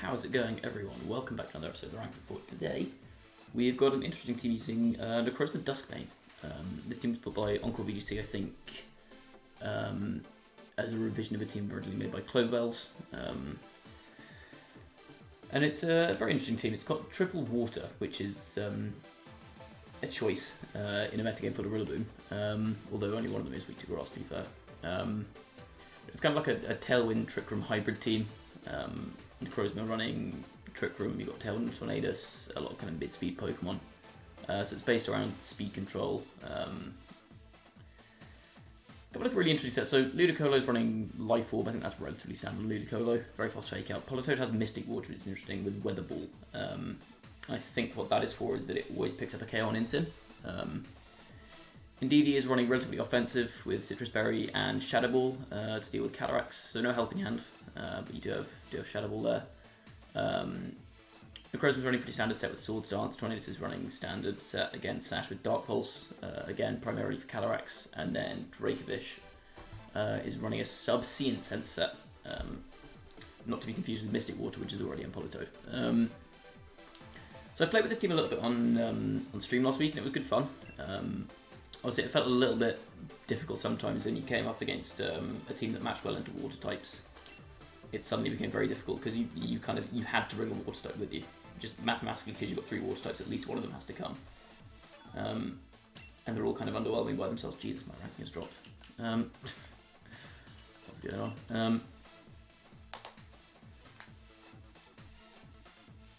how's it going, everyone? Welcome back to another episode of the Rank Report. Today, we've got an interesting team using NECROZMA Duskbane. This team was put by EncoreVGC, I think, as a revision of a team originally made by Clovebells. And it's a very interesting team. It's got triple water, which is a choice in a metagame full of Rillaboom, although only one of them is weak to grass, to be fair. It's kind of like a Tailwind Trick Room hybrid team. NECROZMA running Trick Room, you've got Tailwind, Tornadus, a lot of kind of mid-speed Pokemon. So it's based around speed control. A couple of really interesting sets. So Ludicolo's running Life Orb, I think that's relatively standard on Ludicolo. Very fast fake out. Politoed has Mystic Water, which is interesting, with Weather Ball. I think what that is for is that it always picks up a KO on Incin. Indeedee is running relatively offensive with Citrus Berry and Shadow Ball to deal with Cataracts, so no Helping Hand, but you do have Shadow Ball there. NECROZMA's running pretty standard set with Swords Dance. Tornadus is running standard set against Sash with Dark Pulse, again primarily for Cataracts, and then Dracovish is running a Sub-Sea Incense set, not to be confused with Mystic Water, which is already on Politoed. So I played with this team a little bit on stream last week, and it was good fun. Obviously, it felt a little bit difficult sometimes when you came up against a team that matched well into water types. It suddenly became very difficult because you had to bring a water type with you, just mathematically, because you've got 3 water types. At least one of them has to come, and they're all kind of underwhelming by themselves. Jesus, my ranking has dropped. What's going on?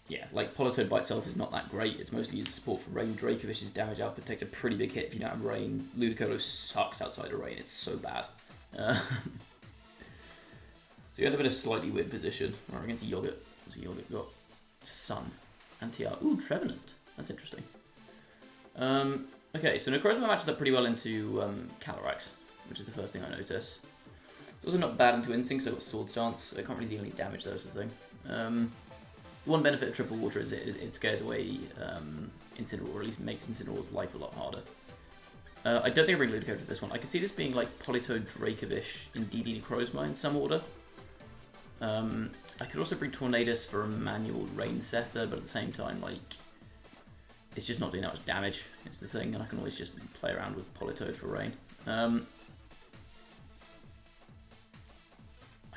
Yeah, like Politoed by itself is not that great. It's mostly used as support for Rain. Dracovish's damage output takes a pretty big hit if you don't have Rain. Ludicolo sucks outside of Rain. It's so bad. So you end up in a slightly weird position. Or against a Yogurt. What's a Yogurt got? Sun. Anti-Art. Ooh, Trevenant. That's interesting. Okay, so NECROZMA matches up pretty well into Calyrax, which is the first thing I notice. It's also not bad into Instinct, so I've got Sword Stance. I can't really deal any damage, though, is the thing. The one benefit of Triple Water is it scares away Incineroar, or at least makes Incineroar's life a lot harder. I don't think I bring Ludicolo to this one. I could see this being like Politoed, Dracovish, Indeedee, NECROZMA in some order. I could also bring Tornadus for a manual Rain setter, but at the same time, like, it's just not doing that much damage. It's the thing, and I can always just play around with Politoed for Rain. I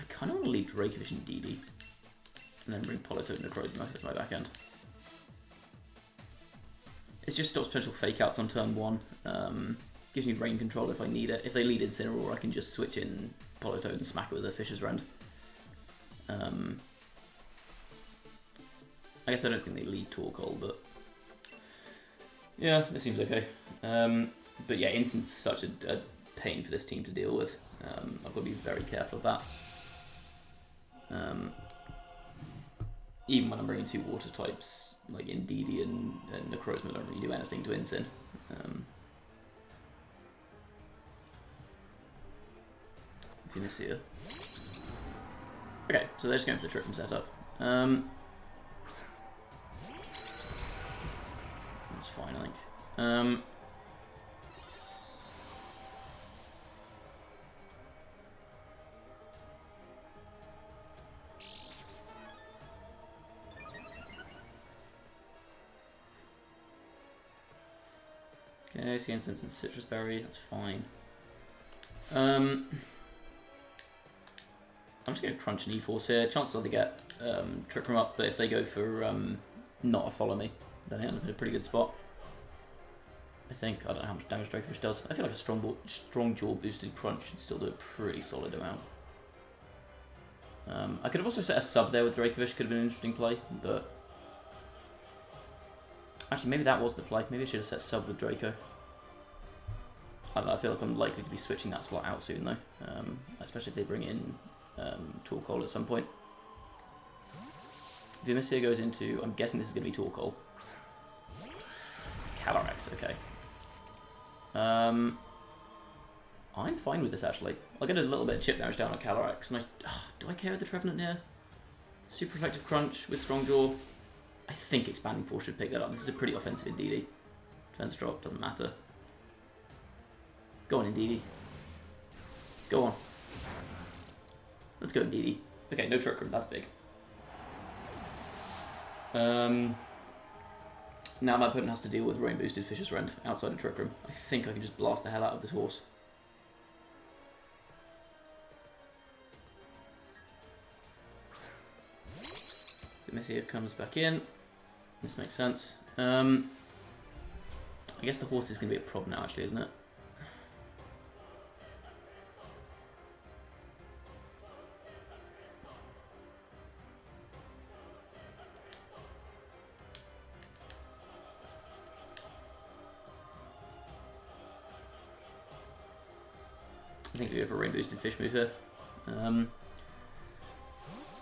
kind of want to leave Dracovish and Indeedee, and then bring Politoed and NECROZMA as my back end. It just stops potential fake outs on turn 1. Gives me Rain control if I need it. If they lead Incineroar, I can just switch in Politoed and smack it with a Fisher's Rend. I guess I don't think they lead Torkoal, but yeah, it seems okay. But yeah, Instant's such a pain for this team to deal with. I've got to be very careful of that. Even when I'm bringing 2 water types, like Indeedee and NECROZMA don't really do anything to Incin. Finisia. Okay, so they're just going for the Trick Room setup. That's fine, I think. Okay, Sea Incense and Citrus Berry, that's fine. I'm just going to crunch an E-Force here. Chances are they get Trick Room up, but if they go for not a Follow Me, then they end up in a pretty good spot. I think. I don't know how much damage Dracovish does. I feel like a Strong Jaw boosted Crunch should still do a pretty solid amount. I could have also set a sub there with Dracovish, could have been an interesting play, but actually maybe that was the play. Maybe I should have set sub with Draco. I don't know, I feel like I'm likely to be switching that slot out soon though, especially if they bring in Torkoal at some point. Finisia goes into, I'm guessing this is going to be Torkoal. Calyrax, okay. I'm fine with this actually. I'll get a little bit of chip damage down on Calyrax, and do I care with the Trevenant here? Super effective Crunch with Strong Jaw. I think Expanding Force should pick that up. This is a pretty offensive Indeedee. Defense drop, doesn't matter. Go on, Indeedee. Go on. Let's go, Indeedee. Okay, no Trick Room, that's big. Now my opponent has to deal with Rain Boosted Fisher's Rend outside of Trick Room. I think I can just blast the hell out of this horse. The Messiah comes back in. This makes sense. I guess the horse is going to be a problem now, actually, isn't it? I think we go for a Rain Boosted Fish move here.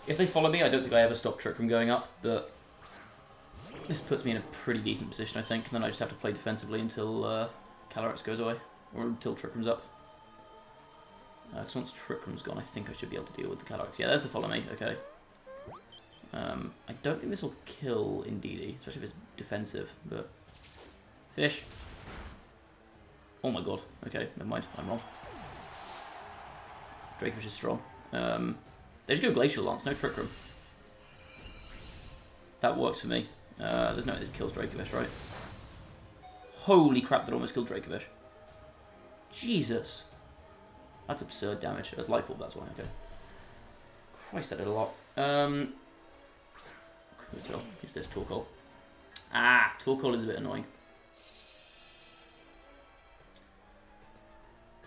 If they follow me, I don't think I ever stop Trick Room going up, but this puts me in a pretty decent position, I think. And then I just have to play defensively until Calyrex goes away, or until Trick Room's up. Because once Trick Room's gone, I think I should be able to deal with the Calyrex. Yeah, there's the follow me, okay. I don't think this will kill Indeedee, especially if it's defensive, but... Fish. Oh my god, okay, never mind, I'm wrong. Drakefish is strong. They just go Glacial Lance, no Trick Room. That works for me. There's no way this kills Dracovish, right? Holy crap, that almost killed Dracovish. Jesus. That's absurd damage. That's Life Orb, that's why, okay. Christ, that did a lot. Use this Torkoal. Ah, Torkoal is a bit annoying.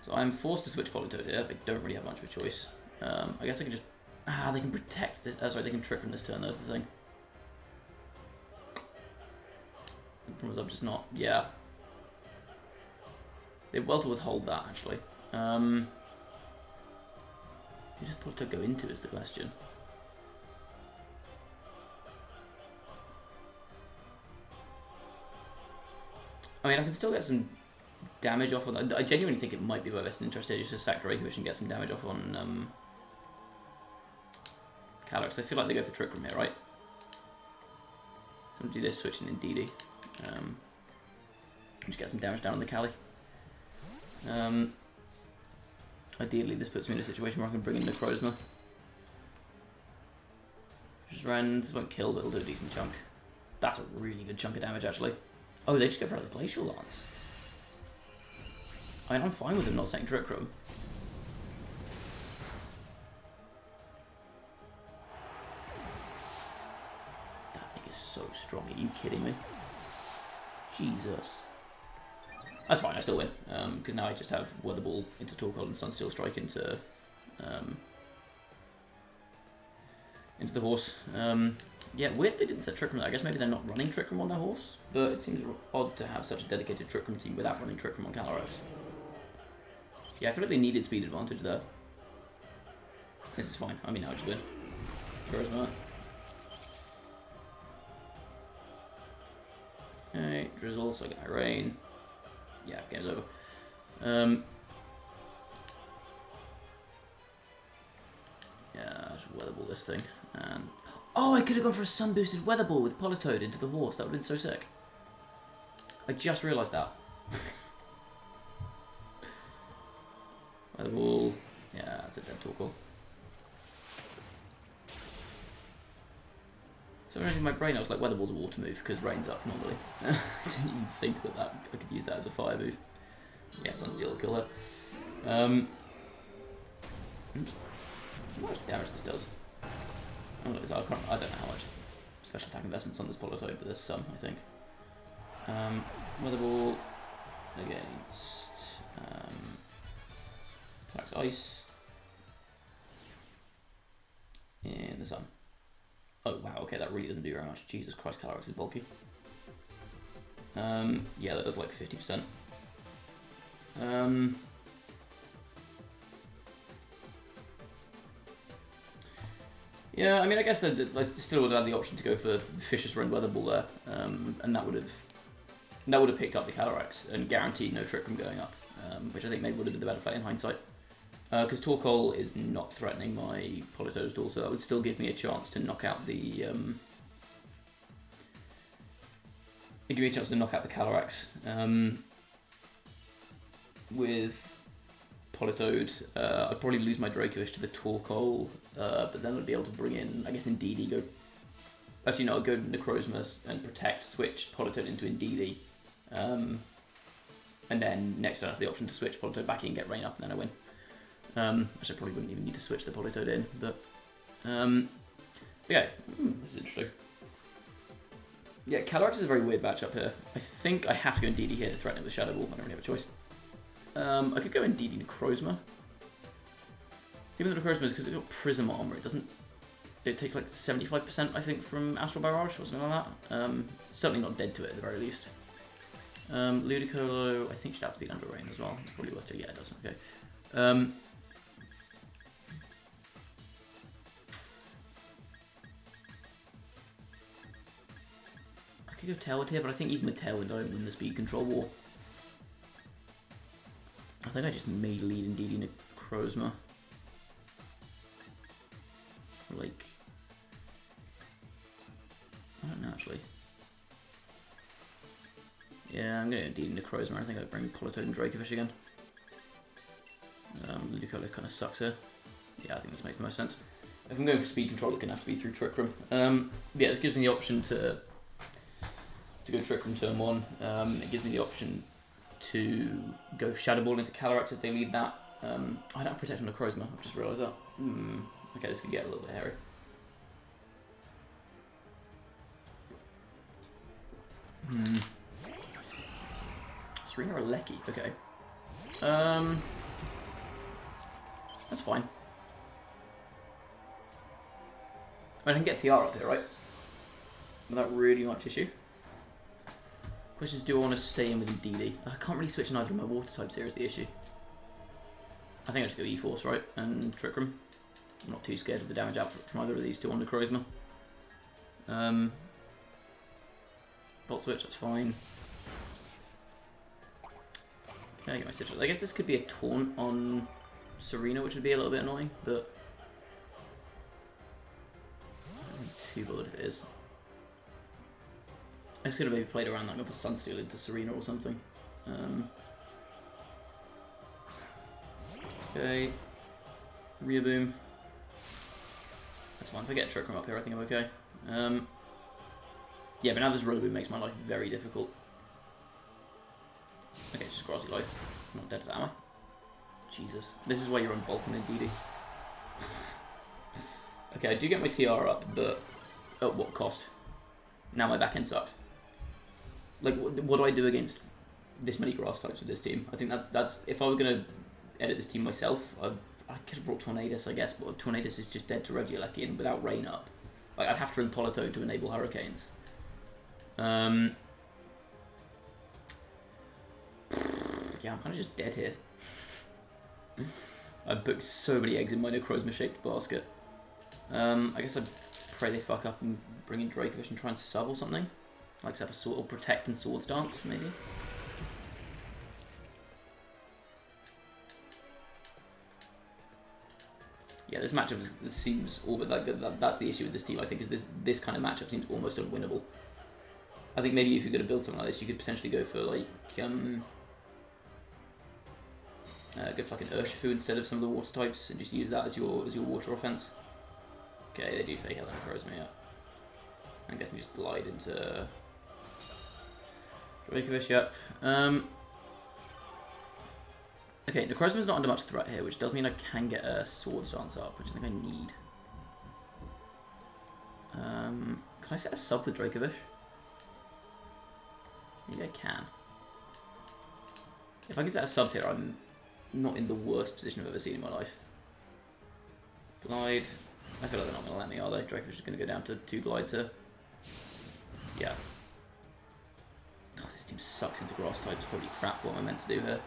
So I'm forced to switch Politoed here. I don't really have much of a choice. I guess I can just... Ah, they can protect this... sorry, they can Trick Room this turn, that's the thing. The problem is I'm just not... Yeah. They're well to withhold that, actually. Who does Politoed go into is the question. I mean, I can still get some damage off on... I genuinely think it might be my best interest here just to sack Dracovish and get some damage off on Calyrex. I feel like they go for Trick Room here, right? So I'm going to do this, switching in Indeedee. Just get some damage down on the Cali. Ideally, this puts me in a situation where I can bring in NECROZMA. Just Rend, won't kill, but it'll do a decent chunk. That's a really good chunk of damage, actually. Oh, they just go for the Glacial Lance. I mean, I'm fine with them not saying Trick Room. That thing is so strong. Are you kidding me? Jesus. That's fine, I still win. Because now I just have Weather Ball into Torkoal and Sunsteel Strike into the horse. Yeah, weird they didn't set Trick Room. I guess maybe they're not running Trick Room on their horse, but it seems odd to have such a dedicated Trick Room team without running Trick Room on Calyrex. Yeah, I feel like they needed speed advantage there. This is fine. I mean, I'll just win. NECROZMA. Okay, Drizzle, so I get my Rain. Yeah, game's over. Yeah, just Weather Ball this thing. And oh, I could have gone for a Sun Boosted Weather Ball with Politoed into the horse. That would have been so sick. I just realised that. Weather Ball. Yeah, that's a dead Torkoal. So in my brain I was like, Weather Ball's a water move because rain's up normally. I didn't even think that I could use that as a fire move. Yeah, Sunsteel will kill her. Oops. How much damage this does? I don't know how much special attack investments on this Politoed, but there's some, I think. Weather Ball against Ice in the sun. Oh wow, okay, that really doesn't do very much. Jesus Christ, Calyrex is bulky. Yeah, that does like 50%. Yeah, I mean, I guess they still would have had the option to go for Fisher's Rend Weather Ball there, and that would have picked up the Calyrex and guaranteed no Trick Room going up, which I think maybe would have been the better play in hindsight. Because Torkoal is not threatening my Politoed at all, so that would still give me a chance to knock out the Calyrex. With Politoed, I'd probably lose my Dracovish to the Torkoal, but then I'd be able to bring in, I guess, Indeedee, go Actually, no, I'll go NECROZMA and protect, switch Politoed into Indeedee. And then next turn I have the option to switch Politoed back in, get Rain up, and then I win. Actually, I probably wouldn't even need to switch the Politoed in, but yeah, this is interesting. Yeah, Calyrex is a very weird matchup here. I think I have to go Indeedee here to threaten it with Shadow Ball. I don't really have a choice. I could go Indeedee NECROZMA. Even the NECROZMA is because it's got Prism Armor. It doesn't. It takes like 75%, I think, from Astral Barrage or something like that. Certainly not dead to it at the very least. Ludicolo, I think should outspeed Under Rain as well. It's probably worth it. Yeah, it does. Okay. I could go Tailwind here, but I think even with Tailwind, I don't win the speed control war. I think I just made lead Indeedee NECROZMA. Like, I don't know actually. Yeah, I'm gonna Indeedee NECROZMA. I think I'd bring Politoed and Dracovish again. Ludicolo kind of sucks here. Yeah, I think this makes the most sense. If I'm going for speed control, it's gonna have to be through Trick Room. Yeah, this gives me the option to go Trick Room turn 1. It gives me the option to go Shadow Ball into Calyrex if they lead that. I don't have Protect on NECROZMA. I've just realised that. Okay, this could get a little bit hairy. Serena or Lecky? Okay. That's fine. I can get TR up here, right? Without really much issue. Question is, do I want to stay in with Indeedee? I can't really switch in either of my water types here is the issue. I think I should go E-Force, right? And Trick Room. I'm not too scared of the damage output from either of these two on NECROZMA. Bolt Switch, that's fine. Okay, I get my Citrus. I guess this could be a taunt on Serena, which would be a little bit annoying, but I'm too bothered if it is. I just could have maybe played around that with a Sunsteel into Serena or something. Okay. Riaboom. That's fine. If I get Trick Room up here, I think I'm okay. Yeah, but now this Rillaboom makes my life very difficult. Okay, it's just Grassy Life. I'm not dead to that, am I? Jesus. This is why you're on Bulk and Indeedee. Okay, I do get my TR up, but at what cost? Now my back end sucks. Like, what do I do against this many grass types with this team? I think that's if I were going to edit this team myself, I could have brought Tornadus, I guess, but Tornadus is just dead to Regieleki, and without Rain up, like, I'd have to bring Politoed to enable Hurricanes. Yeah, I'm kind of just dead here. I've booked so many eggs in my NECROZMA-shaped basket. I guess I'd pray they fuck up and bring in Dracovish and try and sub or something. Like set up a sword or Protect and Swords Dance, maybe. Yeah, this matchup seems all but like that's the issue with this team. I think is this kind of matchup seems almost unwinnable. I think maybe if you're going to build something like this, you could potentially go for like go for like an Urshifu instead of some of the water types and just use that as your water offense. Okay, they do fake out that NECROZMA, yeah. I'm guessing just glide into Dracovish, yep. Okay, NECROZMA's not under much threat here, which does mean I can get a Swords Dance up, which I think I need. Can I set a sub with Dracovish? Maybe I can. If I can set a sub here, I'm not in the worst position I've ever seen in my life. Glide. I feel like they're not going to let me, are they? Dracovish is going to go down to 2 glides here. Yeah. Oh, this team sucks into grass types. Holy crap, what am I meant to do here?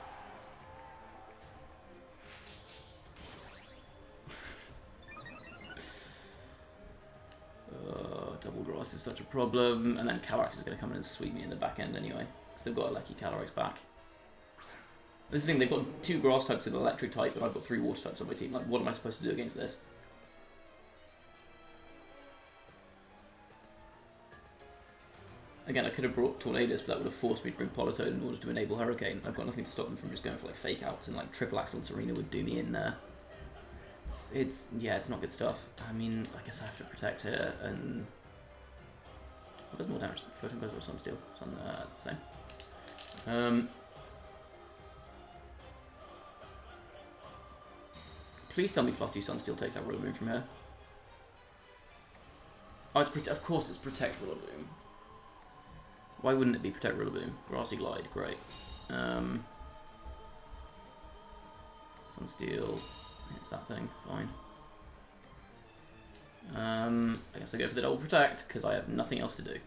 Double grass is such a problem. And then Calyrex is going to come in and sweep me in the back end anyway. Because they've got a lucky Calyrex back. This is the thing, they've got 2 grass types and an electric type, and I've got 3 water types on my team. Like, what am I supposed to do against this? Again, I could have brought Tornadus, but that would have forced me to bring Politoed in order to enable Hurricane. I've got nothing to stop them from just going for like fake outs, and like triple Axel and Serena would do me in there. Yeah, it's not good stuff. I mean, I guess I have to protect her, and What does more damage? Photon goes or Sunsteel? That's the same. Please tell me +2 Sunsteel takes out Rillaboom from here. Oh, of course it's Protect Rillaboom. Why wouldn't it be Protect Rillaboom? Grassy Glide, great. Sunsteel hits that thing, fine. I guess I go for the double Protect, because I have nothing else to do.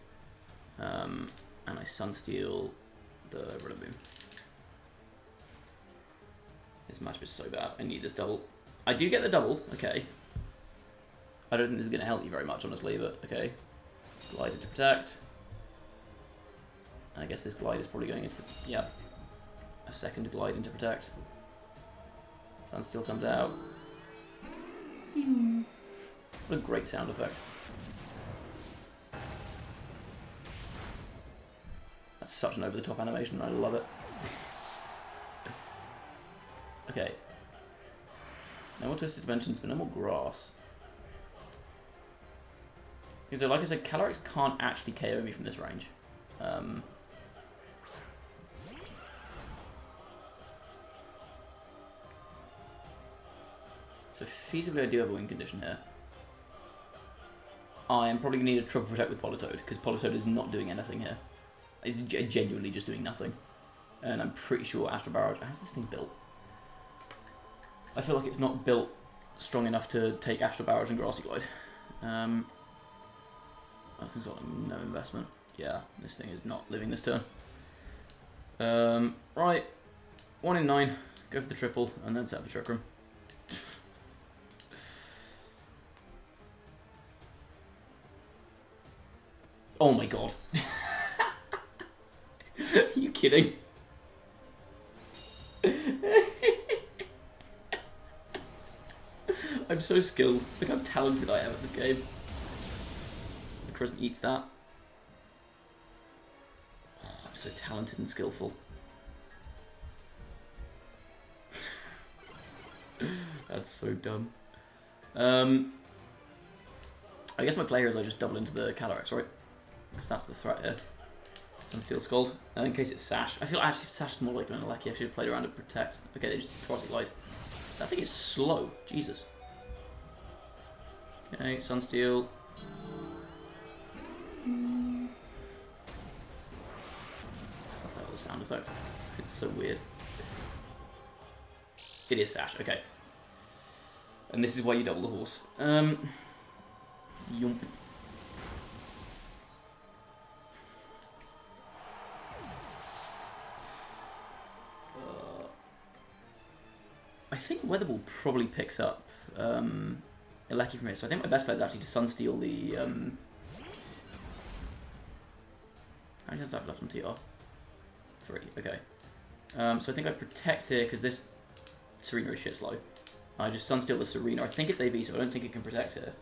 And I Sunsteel the Rillaboom. This matchup is so bad, I need this double. I do get the double, okay. I don't think this is going to help you very much, honestly, but okay. Glide into Protect. I guess this Glide is probably going into, yeah, a second Glide into Protect. Sunsteel comes out. What a great sound effect. That's such an over-the-top animation, I love it. Okay. No more Twisted Dimensions, but no more Grass. Because like I said, Calyrex can't actually KO me from this range. So feasibly I do have a win condition here. I am probably going to need a triple Protect with Politoed, because Politoed is not doing anything here. It's genuinely just doing nothing. And I'm pretty sure Astral Barrage... How's this thing built? I feel like it's not built strong enough to take Astral Barrage and Grassy Glide. This thing's got no investment. Yeah, this thing is not living this turn. Right. 1 in 9. Go for the triple, and then set up a Trick Room. Oh my god. Are you kidding? I'm so skilled. Look how talented I am at this game. NECROZMA eats that. Oh, I'm so talented and skillful. That's so dumb. I guess my play here is I just double into the Calyrex, right? Because that's the threat here. Sunsteel Scald. In case it's Sash. I feel actually Sash is more likely than Lucky. I should have played around to Protect. Okay, they just Grassy Glide. That thing is slow. Jesus. Okay, Sunsteel. I thought that was a sound effect. It's so weird. It is Sash, okay. And this is why you double the horse. Yump. I think Weatherball probably picks up Lucky from here, so I think my best play is actually to Sunsteel the... How many times do I have left on TR? 3, okay. So I think I Protect here, because this Serena is shit slow. I just Sunsteel the Serena. I think it's AB, so I don't think it can Protect here.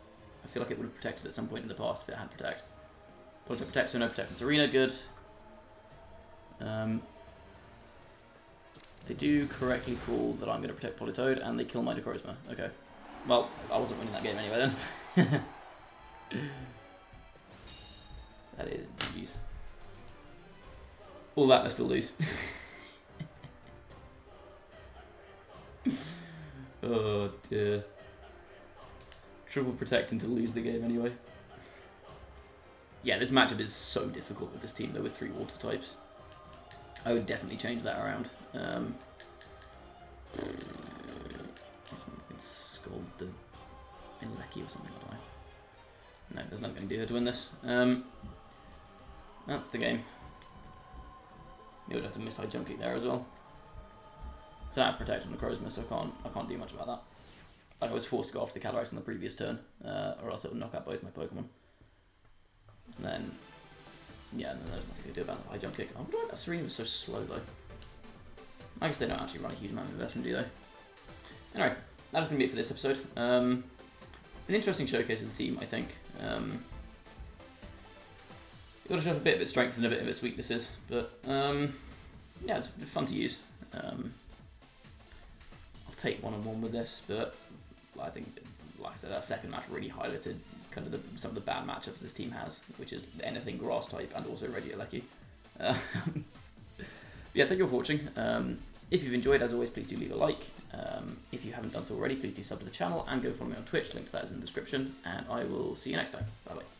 I feel like it would have protected at some point in the past if it had Protect. Politoed Protect, so no Protect from Serena, good. They do correctly call that I'm going to protect Politoed, and they kill my NECROZMA. Okay. Well, I wasn't winning that game anyway then. That is GG's. All that I still lose. Oh dear. Triple Protecting to lose the game anyway. Yeah, this matchup is so difficult with this team though, with 3 water types. I would definitely change that around. Scald the Ilecky or something, I don't know. No, there's nothing I can do here to win this. That's the game. You would have to miss high jump kick there as well. So I have Protect on NECROZMA, so I can't do much about that. Like I was forced to go after the Calyrex on the previous turn, or else it would knock out both my Pokemon. And then, yeah, then there's nothing to do about the high jump kick. I wonder why that Serena was so slow though. I guess they don't actually run a huge amount of investment, do they? Anyway, that is going to be it for this episode. An interesting showcase of the team, I think. You've got to show off a bit of its strengths and a bit of its weaknesses, but yeah, it's fun to use. I'll take 1-on-1 with this, but I think, like I said, that second match really highlighted kind of some of the bad matchups this team has, which is anything grass type and also regular lucky. Yeah, thank you all for watching. If you've enjoyed, as always, please do leave a like. If you haven't done so already, please do sub to the channel and go follow me on Twitch. Link to that is in the description. And I will see you next time. Bye bye.